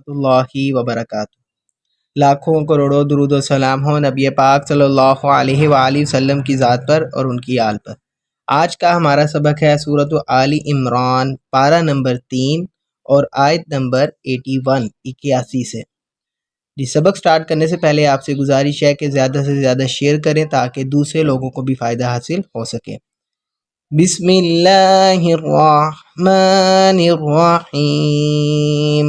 اللہ وبرکاتہ۔ لاکھوں کروڑوں درود و سلام ہو نبی پاک صلی اللہ علیہ وآلہ وسلم کی ذات پر اور ان کی آل پر۔ آج کا ہمارا سبق ہے سورۃ آل عمران، پارہ نمبر 3 اور آیت نمبر 81 سے۔ سبق سٹارٹ کرنے سے پہلے آپ سے گزارش ہے کہ زیادہ سے زیادہ شیئر کریں تاکہ دوسرے لوگوں کو بھی فائدہ حاصل ہو سکے۔ بسم اللہ الرحمن الرحیم۔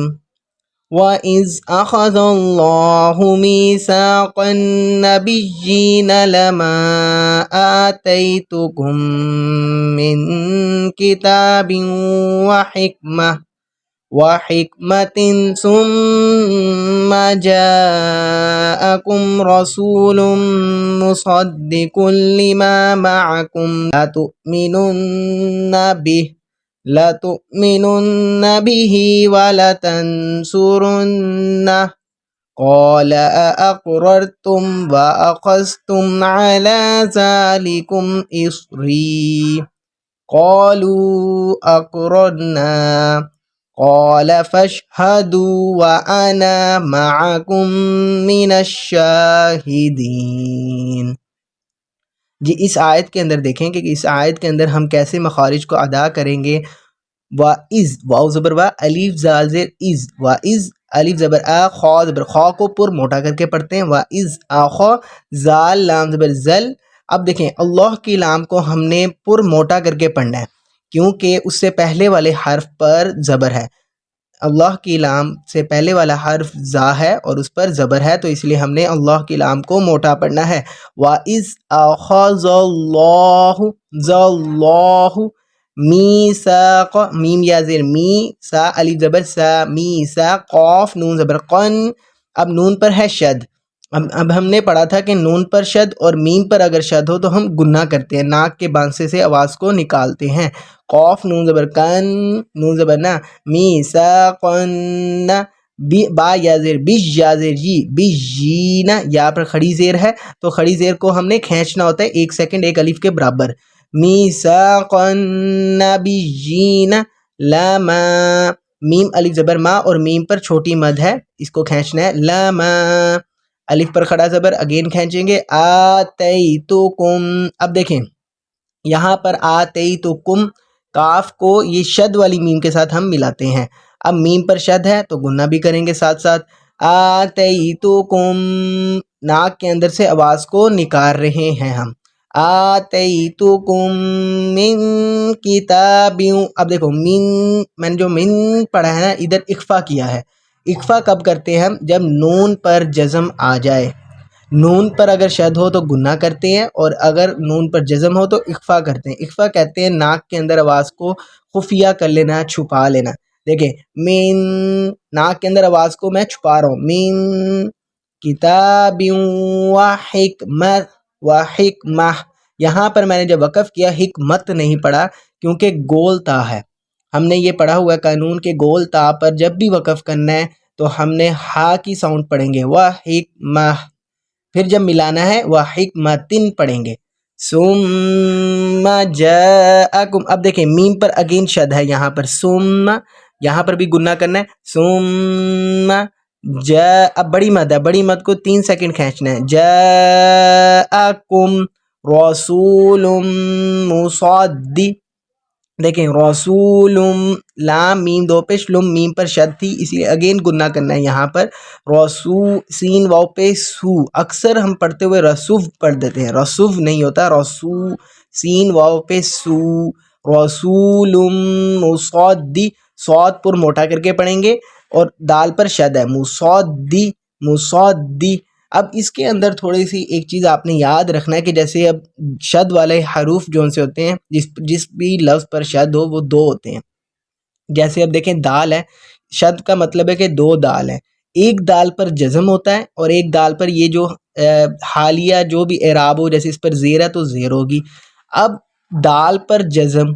وَإِذْ أَخَذَ اللَّهُ مِيثَاقَ النَّبِيِّينَ لَمَا آتَيْتُكُم مِّن كِتَابٍ وَحِكْمَةٍ ثُمَّ جَاءَكُمْ رَسُولٌ مُصَدِّقٌ لِّمَا مَعَكُمْ لَتُؤْمِنُنَّ بِهِ وَلَتَنصُرُنَّهُ قَالَ أَأَقْرَرْتُمْ وَأَخَذْتُمْ عَلَىٰ ذَٰلِكُمْ إِصْرِي قَالُوا أَقْرَرْنَا قَالَ فَاشْهَدُوا وَأَنَا مَعَكُمْ مِنَ الشَّاهِدِينَ۔ جی اس آیت کے اندر دیکھیں کہ اس آیت کے اندر ہم کیسے مخارج کو ادا کریں گے۔ وَإِذْ واو زبر وا، الف زال زیر از، وَإِذْ الف زبر آ، خا زبر خا کو پر موٹا کر کے پڑھتے ہیں، وَإِذْ آخا، زال لام زبر زل۔ اب دیکھیں اللہ کی لام کو ہم نے پر موٹا کر کے پڑھنا ہے کیونکہ اس سے پہلے والے حرف پر زبر ہے۔ اللہ کی لام سے پہلے والا حرف زا ہے اور اس پر زبر ہے، تو اس لیے ہم نے اللہ کی لام کو موٹا پڑھنا ہے۔ وَإِذْ أَخَذَ اللَّهُ اللَّهُ میثاق، میم یا زیر می، سا الف زبر سا، میثاق، قاف نون زبر قن۔ اب نون پر ہے شد۔ اب ہم نے پڑھا تھا کہ نون پر شد اور میم پر اگر شد ہو تو ہم گنہ کرتے ہیں، ناک کے بانسے سے آواز کو نکالتے ہیں۔ قاف نون زبر کن، نون زبر نا، میثاقن، با یا زیر بش یا زیر جی، بجینا، یا پر کھڑی زیر ہے تو کھڑی زیر کو ہم نے کھینچنا ہوتا ہے 1 سیکنڈ 1 الف کے برابر۔ میثاقن نبیین لما، میم الف زبر ما اور میم پر چھوٹی مد ہے، اس کو کھینچنا ہے، لما الف پر کھڑا زبر اگین کھینچیں گے، آتیتکم۔ اب دیکھیں یہاں پر آتیتکم کاف کو یہ شد والی میم کے ساتھ ہم ملاتے ہیں، اب میم پر شد ہے تو گنہ بھی کریں گے ساتھ ساتھ، آتیتکم، ناک کے اندر سے آواز کو نکال رہے ہیں ہم، آتیتکم من کتاب۔ اب دیکھو من، میں نے جو من پڑھا ہے نا ادھر اخفا کیا ہے۔ اخفا کب کرتے ہیں ہم؟ جب نون پر جزم آ جائے، نون پر اگر شد ہو تو گنہ کرتے ہیں اور اگر نون پر جزم ہو تو اخفا کرتے ہیں۔ اخفا کہتے ہیں ناک کے اندر آواز کو خفیہ کر لینا، چھپا لینا۔ دیکھیں من، ناک کے اندر آواز کو میں چھپا رہا ہوں، من کتاب وحکمہ۔ یہاں پر میں نے جب وقف کیا حکمت نہیں پڑھا کیونکہ گول تا ہے، ہم نے یہ پڑھا ہوا قانون کے گول تا پر جب بھی وقف کرنا ہے تو ہم نے ہا کی ساؤنڈ پڑھیں گے، وحکمہ، پھر جب ملانا ہے وحکمتن پڑھیں گے، ثم جاءکم۔ اب دیکھیں میم پر اگین شد ہے یہاں پر، ثم، یہاں پر بھی گنہ کرنا ہے، ثم جاء، اب بڑی مد ہے، بڑی مد کو 3 سیکنڈ کھینچنا ہے، جاءکم رسول مصدق۔ دیکھیں رسول، لام میم دو پیش، لم میم پر شد تھی اس لیے اگین گنہ کرنا ہے یہاں پر، رسو، سین واو پہ سو، اکثر ہم پڑھتے ہوئے رسوف پڑھ دیتے ہیں، رسوف نہیں ہوتا، رسو، سین واو پہ سو، رسول مصدق، صاد پر موٹا کر کے پڑھیں گے اور دال پر شد ہے، مصدق، مصدق۔ اب اس کے اندر تھوڑی سی ایک چیز آپ نے یاد رکھنا ہے کہ جیسے اب شد والے حروف جو سے ہوتے ہیں، جس بھی لفظ پر شد ہو وہ 2 ہوتے ہیں، جیسے اب دیکھیں دال ہے، شد کا مطلب ہے کہ 2 دال ہیں، ایک دال پر جزم ہوتا ہے اور ایک دال پر یہ جو حالیہ جو بھی اعراب ہو، جیسے اس پر زیر ہے تو زیر ہوگی۔ اب دال پر جزم،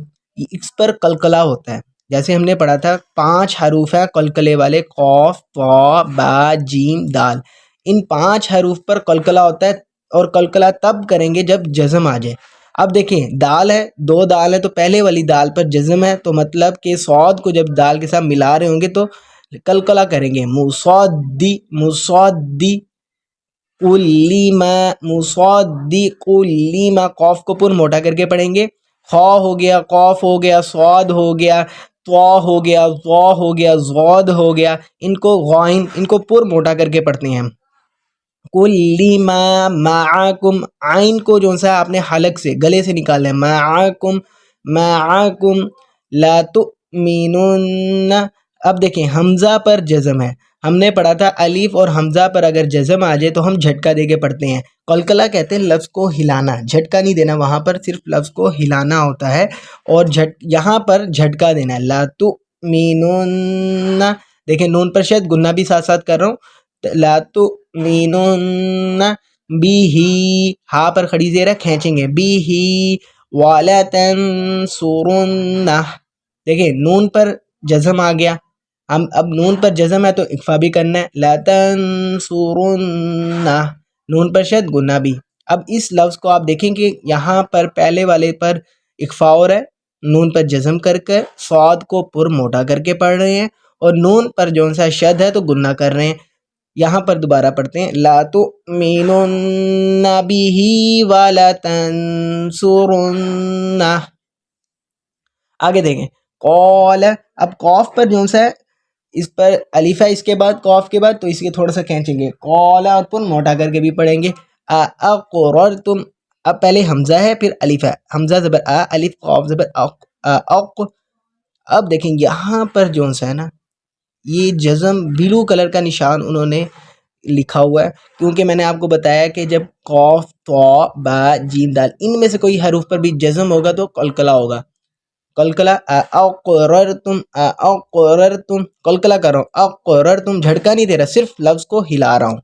اس پر قلقلہ ہوتا ہے، جیسے ہم نے پڑھا تھا 5 حروف ہیں قلقلے والے، قاف، طا، با، جیم، دال، ان 5 حروف پر قلقلہ ہوتا ہے اور قلقلہ تب کریں گے جب جزم آ جائے۔ اب دیکھیں دال ہے، 2 دال ہے تو پہلے والی دال پر جزم ہے، تو مطلب کہ صاد کو جب دال کے ساتھ ملا رہے ہوں گے تو کلکلا کریں گے مصدی مصدی مصدق لما قاف کو پر موٹا کر کے پڑھیں گے خا ہو گیا قاف ہو گیا صاد ہو گیا طا ہو گیا ظا ہو گیا ضاد ہو گیا ان کو غائن ان کو پر موٹا کر کے پڑھتے ہیں لما معکم عین کو جو سا آپ نے حلق سے گلے سے نکالنا ہے معکم لا تؤمنون اب دیکھیں حمزہ پر جزم ہے ہم نے پڑھا تھا الف اور حمزہ پر اگر جزم آ جائے تو ہم جھٹکا دے کے پڑھتے ہیں قلقلہ کہتے ہیں لفظ کو ہلانا جھٹکا نہیں دینا وہاں پر صرف لفظ کو ہلانا ہوتا ہے اور یہاں پر جھٹکا دینا ہے لا تؤمنون دیکھیں نون پر شاید گنہ بھی ساتھ ساتھ کر رہا ہوں لا تؤمنون بیہی ہا پر کھڑی زیر ہے کھینچیں گے بیہی ولا تنصرنہ دیکھیں نون پر جزم آ گیا ہم اب نون پر جزم ہے تو اکفا بھی کرنا ہے لا تنصرنہ نون پر شد گنہ بھی اب اس لفظ کو آپ دیکھیں کہ یہاں پر پہلے والے پر اکفا ہو رہا ہے نون پر جزم کر کر صاد کو پر موٹا کر کے پڑھ رہے ہیں اور نون پر جو سا شد ہے تو گنہ کر رہے ہیں یہاں پر دوبارہ پڑھتے ہیں لا تؤمنون بہ ولا تنصرنہ آگے دیکھیں قال اب قاف پر جو سا ہے اس پر الف ہے اس کے بعد قاف کے بعد تو اس کے تھوڑا سا کھینچیں گے قال اور پن موٹا کر کے بھی پڑھیں گے اقررتم اب پہلے حمزہ ہے پھر الف ہے حمزہ زبر الف قاف زبر اق اب دیکھیں یہاں پر جو سا ہے نا یہ جزم بلو کلر کا نشان انہوں نے لکھا ہوا ہے کیونکہ میں نے آپ کو بتایا کہ جب قاف طا با جیم دال ان میں سے کوئی حروف پر بھی جزم ہوگا تو قلقلہ ہوگا قلقلہ اقررتم قلقلہ کر رہا ہوں اقررتم جھڑکا نہیں دے رہا صرف لفظ کو ہلا رہا ہوں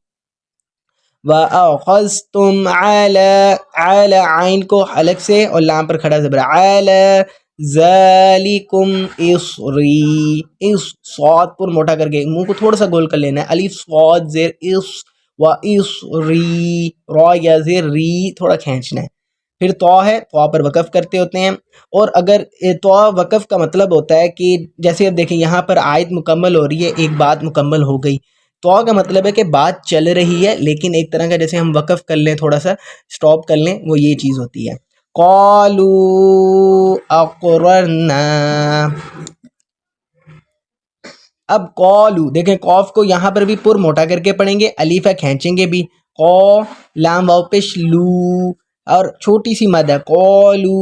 وَأَخَذْتُمْ عَلَى عین کو حلق سے اور لام پر کھڑا زبر عَلَى ذَلِكُمْ اِصْرِي اس صاد پر موٹا کر کے منہ کو تھوڑا سا گول کر لینا ہے الف صاد زیر اس و اِصْرِي را یا زیر ری تھوڑا کھینچنا ہے پھر تو ہے تو پر وقف کرتے ہوتے ہیں اور اگر تو وقف کا مطلب ہوتا ہے کہ جیسے اب دیکھیں یہاں پر آیت مکمل ہو رہی ہے ایک بات مکمل ہو گئی تو کا مطلب ہے کہ بات چل رہی ہے لیکن ایک طرح کا جیسے ہم وقف کر لیں تھوڑا سا سٹاپ کر لیں وہ یہ چیز ہوتی ہے قالوا اقررنا اب قالو دیکھیں قوف کو یہاں پر بھی پر موٹا کر کے پڑھیں گے الف ہے کھینچیں گے بھی قو لام واو پیش لو اور چھوٹی سی مد ہے قالو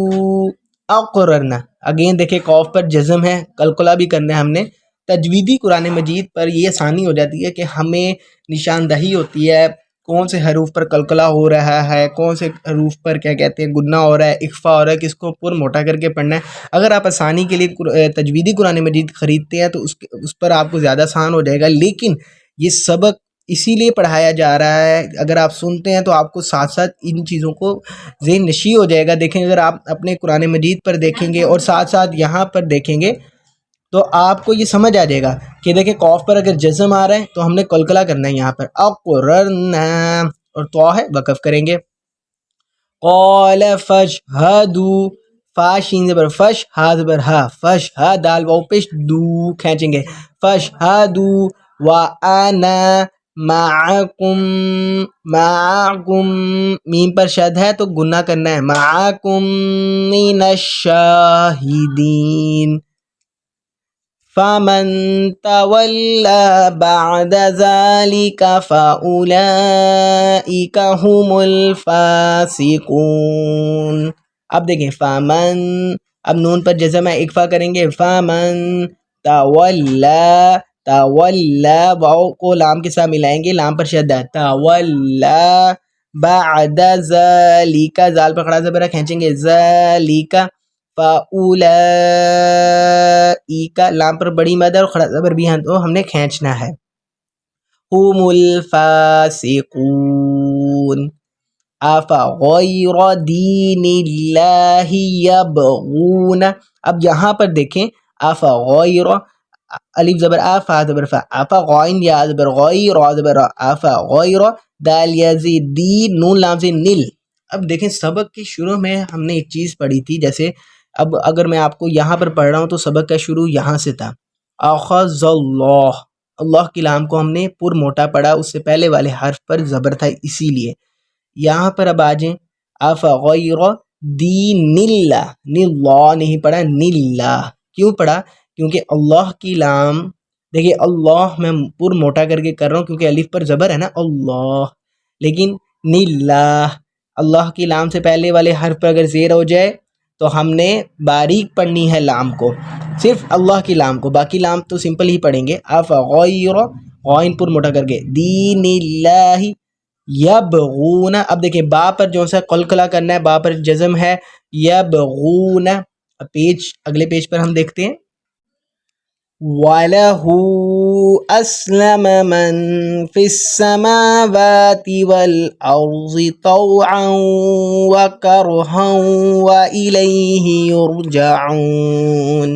اقررنا اگین دیکھیں قوف پر جزم ہے قلقلہ بھی کرنا ہے ہم نے تجویدی قرآن مجید پر یہ آسانی ہو جاتی ہے کہ ہمیں نشاندہی ہوتی ہے کون سے حروف پر قلقلہ ہو رہا ہے کون سے حروف پر کیا کہتے ہیں گنہ ہو رہا ہے اخفا ہو رہا ہے کس کو پر موٹا کر کے پڑھنا ہے اگر آپ آسانی کے لیے تجویدی قرآن مجید خریدتے ہیں تو اس پر آپ کو زیادہ آسان ہو جائے گا لیکن یہ سبق اسی لیے پڑھایا جا رہا ہے اگر آپ سنتے ہیں تو آپ کو ساتھ ساتھ ان چیزوں کو ذہن نشی ہو جائے گا دیکھیں اگر آپ اپنے قرآن مجید پر دیکھیں گے اور ساتھ ساتھ یہاں پر دیکھیں گے تو آپ کو یہ سمجھ آ جائے گا کہ دیکھیں قوف پر اگر جزم آ رہا ہے تو ہم نے قلقلہ کرنا ہے یہاں پر اقررنا اور تو ہے وقف کریں گے قال فاشهدوا فا شین زبر فش ہا زبر ہا فش ہا دال واو پیش دو کھینچیں گے فاشهدوا وانا معکم میم پر شد ہے تو گنہ کرنا ہے معکم من الشاہدین فمن تولى بعد ذلك فأولئك هم الفاسقون اب دیکھیں فمن اب نون پر جزم ہے اکفا کریں گے فمن تولا واو کو لام کے ساتھ ملائیں گے لام پر شد ہے تولا بعد ذلك زال پر کھڑا زبر کھینچیں گے ذلك فَأُولَئِكَ لام پر بڑی مد اور کھڑا زبر بھی ہیں تو ہم نے کھینچنا ہے هُمُ الْفَاسِقُونَ أَفَغَيْرَ دِينِ اللَّهِ يَبْغُونَ اب یہاں پر دیکھیں أَفَغَيْرَ الف زبر فا زبر فا أَفَغَيْن یا زبر غَيْ را زبر أَفَغَيْرَ دال یزی دی نون لام سے نل اب دیکھیں سبق کے شروع میں ہم نے ایک چیز پڑھی تھی جیسے اب اگر میں آپ کو یہاں پر پڑھ رہا ہوں تو سبق کا شروع یہاں سے تھا اخذ اللہ اللہ کی لام کو ہم نے پر موٹا پڑھا، اس سے پہلے والے حرف پر زبر تھا اسی لیے. یہاں پر اب آ جائیں افغیر دین اللہ، نلا نہیں پڑھا نلا. کیوں پڑھا؟ کیونکہ اللہ کی لام دیکھیے اللہ میں پر موٹا کر کے کر رہا ہوں کیونکہ الف پر زبر ہے نا اللہ، لیکن نلا اللہ کی لام سے پہلے والے حرف پر اگر زیر ہو جائے تو ہم نے باریک پڑھنی ہے لام کو، صرف اللہ کی لام کو، باقی لام تو سمپل ہی پڑھیں گے. افغیر غائن پر موٹا کر کے دین اللہ یبغون. اب دیکھیں با پر جو سا قلقلہ کرنا ہے، با پر جزم ہے یبغون. اب اگلے پیج پر ہم دیکھتے ہیں وَلَهُ أَسْلَمَ مَن فِي السَّمَاوَاتِ وَالْأَرْضِ طَوْعًا وَكَرْهًا وَإِلَيْهِ يُرْجَعُونَ.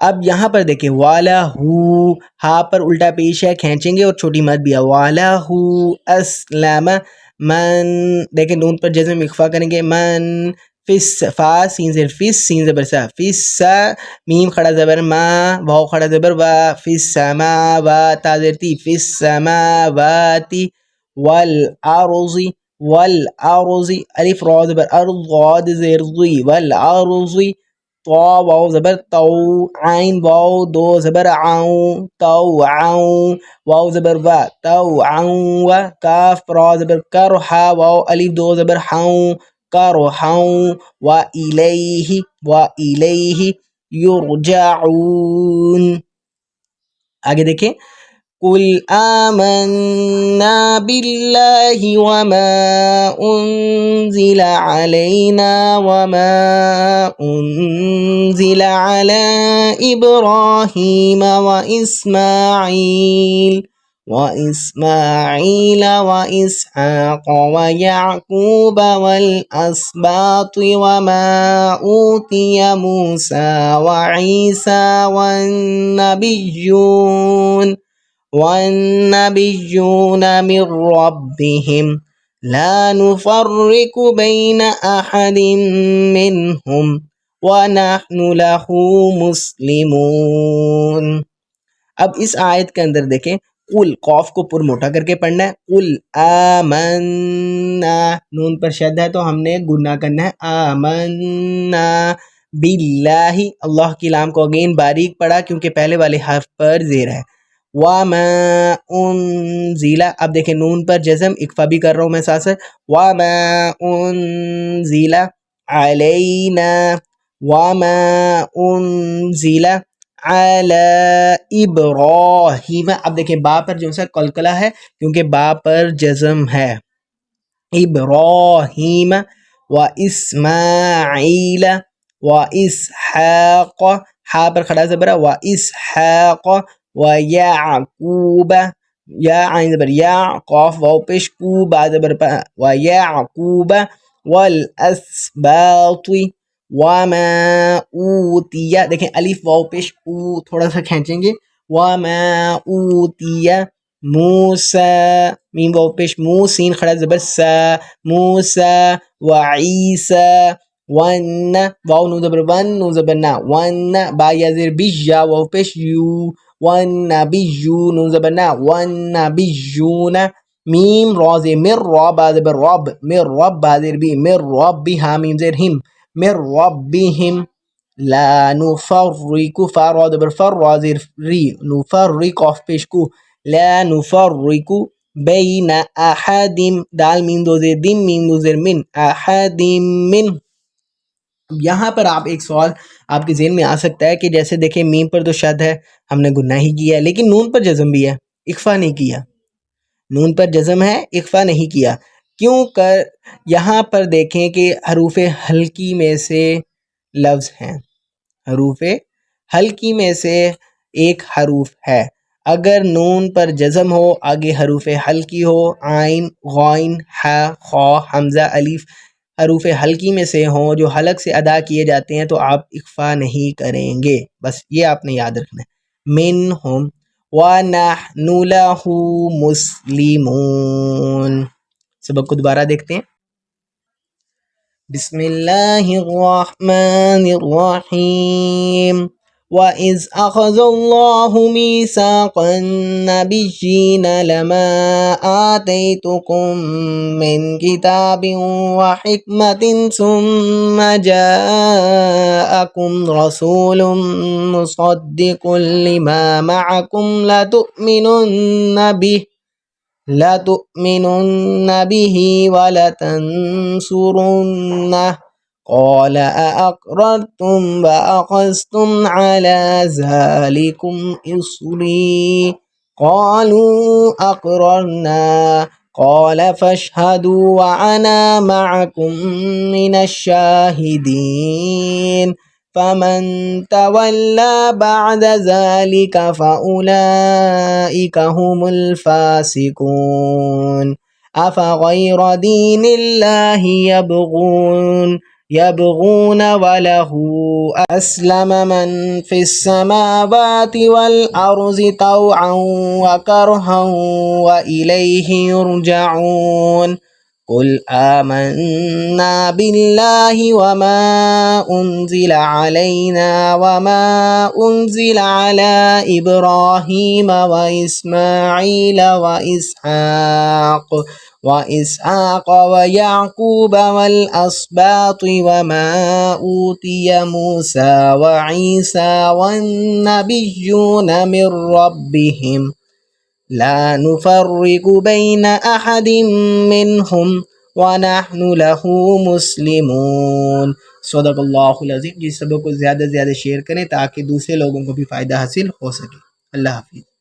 اب یہاں پر دیکھیں وَلَهُ ہا پر الٹا پیش ہے، کھینچیں گے اور چھوٹی مد بھی ہے. وَلَهُ أَسْلَمَ من، دیکھیں نون پر جزم اخفا کریں گے من فِس، فا سین زیر فِس، سین زبر سا فِس، میم کھڑا زبر ما، واو کھڑا زبر وا، فِس سماوات تا زیر تی فِس سماواتی والارض، والارض الف را زبر ارض، ضاد زیر ضی والارض، طا واو زبر تو، عین واو دو زبر عاؤں تو عاؤں، واو زبر وا تو عاؤں، کاف را زبر کر، ہا واو الف دو زبر ہاؤں کرہاؤں، وَإِلَيْهِ يُرْجَعُونَ. آگے دیکھیں قُلْ آمَنَّا بِاللَّهِ وَمَا أُنزِلَ عَلَيْنَا وَمَا أُنزِلَ عَلَى إِبْرَاهِيمَ وَإِسْمَاعِيلَ وَإِسْحَاقَ وَيَعْقُوبَ وَالْأَسْبَاطِ وَمَا أُوتِيَ مُوسَى وَعِيسَى وَالنَّبِيُّونَ مِن رَّبِّهِمْ لَا نُفَرِّقُ بَيْنَ أَحَدٍ مِّنْهُمْ وَنَحْنُ لَهُ مُسْلِمُونَ. اب اس آیت کے اندر دیکھیں قل قوف کو پر موٹا کر کے پڑھنا ہے، قل آمنا نون پر شد ہے تو ہم نے گنہ کرنا ہے آمنا باللہ، اللہ کی لام کو اگین باریک پڑھا کیونکہ پہلے والے حرف پر زیر ہے. وما انزل، اب دیکھیں نون پر جزم اکفا بھی کر رہا ہوں میں ساتھ سے، وما انزل علینا، وما انزل علی ابراہیم. اب دیکھیں با پر جو سا قلقلہ ہے کیونکہ با پر جزم ہے. ابراہیم و اسماعیل و اسحاق، ہا پر کھڑا زبر و اسحاق و یعقوب، یا عین زبر یا، قاف واو پیش کو با زبر پا، و یعقوب والاسباط وما اوتیہ، دیکھیں الف واو پیش او تھوڑا سا کھینچیں گے، وما اوتیہ موسیٰ، میم واو پیش مو، سین کھڑا زبر سا، موسیٰ وعیسیٰ ون، واو نو زبر ون، نو زبر نا ون، با یا زیر بیش، یا واو پیش یو، والنبیو نو زبر نا والنبیون، میم را زیر مر، را با زبر رب، مر رب با زیر بی، مر ربی ہا میم زیر ہم، مر ربهم لا نفرق، فا را زبر فر، را زیر ری، نفرق قاف پیش کو، لا نفرق بین احد، دال میم دو زیر دم، میم دو زیر من، احد من. یہاں پر آپ ایک سوال آپ کے ذہن میں آ سکتا ہے کہ جیسے دیکھیں میم پر تو شد ہے، ہم نے گناہ ہی کیا ہے، لیکن نون پر جزم بھی ہے، اخفا نہیں کیا. نون پر جزم ہے، اخفا نہیں کیا، کیوں کر؟ یہاں پر دیکھیں کہ حروف حلقی میں سے لفظ ہیں، حروف حلقی میں سے ایک حروف ہے، اگر نون پر جزم ہو، آگے حروف حلقی ہو، عین غائن ہا خا حمزہ الف حروف حلقی میں سے ہوں جو حلق سے ادا کیے جاتے ہیں تو آپ اخفا نہیں کریں گے، بس یہ آپ نے یاد رکھنا ہے. منہم وَنَحْنُ لَهُ مُسْلِمُونَ. سبق کو دوبارہ دیکھتے ہیں. بسم اللہ الرحمن الرحیم وَإِذْ أَخَذَ اللَّهُ مِيثَاقَ النَّبِيِّينَ لَمَا آتَيْتُكُم مِّن كِتَابٍ وَحِكْمَةٍ ثُمَّ جَاءَكُمْ رَسُولٌ مُّصَدِّقٌ لِّمَا مَعَكُمْ لَتُؤْمِنُنَّ بِهِ وَلَتَنصُرُنَّهُ قَالَ أَأَقْرَرْتُمْ وَأَخَذْتُمْ عَلَىٰ ذَٰلِكُمْ إِصْرِي قَالُوا أَقْرَرْنَا قَالَ فَاشْهَدُوا وَأَنَا مَعَكُم مِّنَ الشَّاهِدِينَ فَمَن تَوَلَّىٰ بَعْدَ ذَٰلِكَ فَأُولَٰئِكَ هُمُ الْفَاسِقُونَ أَفَغَيْرَ دِينِ اللَّهِ يبغون وله أسلم من في السماوات والأرض طوعا وكرها وإليه يرجعون قل آمنا بالله وما أنزل علينا وما أنزل على إبراهيم وإسماعيل وإسحاق ويعقوب والأسباط وما أوتي موسى وعيسى والنبيون من ربهم لا نفرق بين أحد منهم ونحن له مسلمون صدق اللہ العظیم. جس سبق کو زیادہ سے زیادہ شیئر کریں تاکہ دوسرے لوگوں کو بھی فائدہ حاصل ہو سکے. اللہ حافظ.